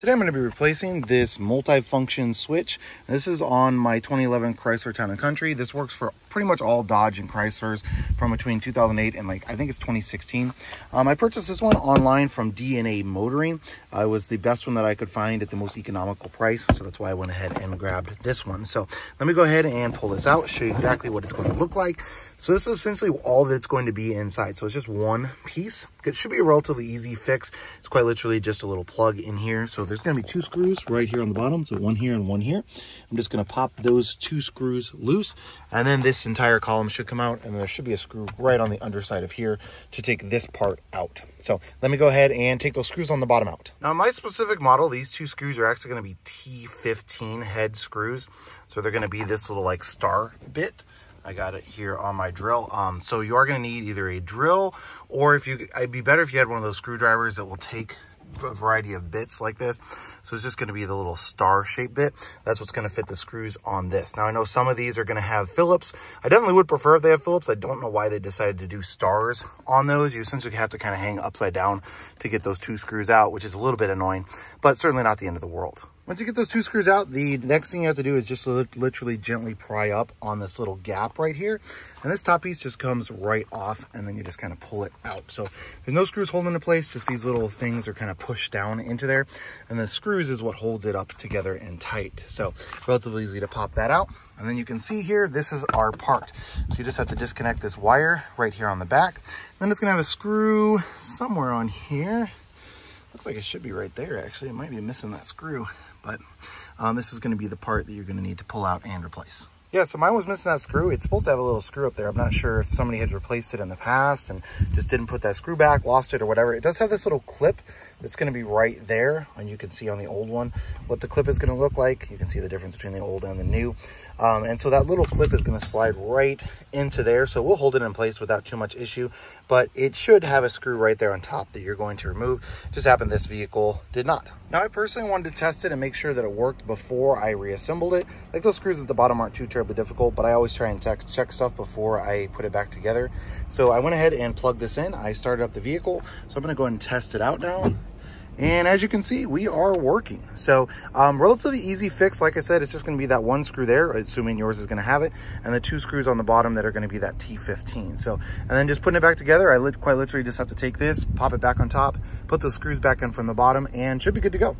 Today I'm going to be replacing this multifunction switch. This is on my 2011 Chrysler Town & Country. This works for pretty much all Dodge and Chryslers from between 2008 and I think it's 2016. I purchased this one online from D&A Motoring. It was the best one that I could find at the most economical price, so that's why I went ahead and grabbed this one. So let me go ahead and pull this out, show you exactly what it's going to look like. So this is essentially all that it's going to be inside. So it's just one piece. It should be a relatively easy fix. It's quite literally just a little plug in here. So there's going to be two screws right here on the bottom. So one here and one here. I'm just going to pop those two screws loose. And then this entire column should come out. And there should be a screw right on the underside of here to take this part out. So let me go ahead and take those screws on the bottom out. Now, my specific model, these two screws are actually going to be T15 head screws. So they're going to be this little like star bit. I got it here on my drill. So you are going to need either a drill, or it'd be better if you had one of those screwdrivers that will take a variety of bits like this. So it's just going to be the little star shaped bit. That's what's going to fit the screws on this. Now I know some of these are going to have Phillips. I definitely would prefer if they have Phillips. I don't know why they decided to do stars on those. You essentially have to kind of hang upside down to get those two screws out, which is a little bit annoying, but certainly not the end of the world. Once you get those two screws out, the next thing you have to do is just literally gently pry up on this little gap right here. And this top piece just comes right off, and then you just kind of pull it out. So there's no screws holding it in place, just these little things are kind of pushed down into there. And the screws is what holds it up together and tight. So relatively easy to pop that out. And then you can see here, this is our part. So you just have to disconnect this wire right here on the back. Then it's gonna have a screw somewhere on here. Looks like it should be right there, actually. It might be missing that screw. But this is going to be the part that you're going to need to pull out and replace. Yeah, so mine was missing that screw. It's supposed to have a little screw up there. I'm not sure if somebody had replaced it in the past and just didn't put that screw back, lost it or whatever. It does have this little clip that's going to be right there, and you can see on the old one what the clip is going to look like. You can see the difference between the old and the new. And so that little clip is going to slide right into there. So we'll hold it in place without too much issue, but it should have a screw right there on top that you're going to remove. Just happened this vehicle did not. Now, I personally wanted to test it and make sure that it worked before I reassembled it. Like, those screws at the bottom aren't too terribly difficult, but I always try and check stuff before I put it back together. So I went ahead and plugged this in. I started up the vehicle. So I'm going to go ahead and test it out now. And as you can see, we are working. So relatively easy fix. Like I said, it's just going to be that one screw there, assuming yours is going to have it, and the two screws on the bottom that are going to be that T15. So, and then just putting it back together, I quite literally just have to take this, pop it back on top, put those screws back in from the bottom, and should be good to go.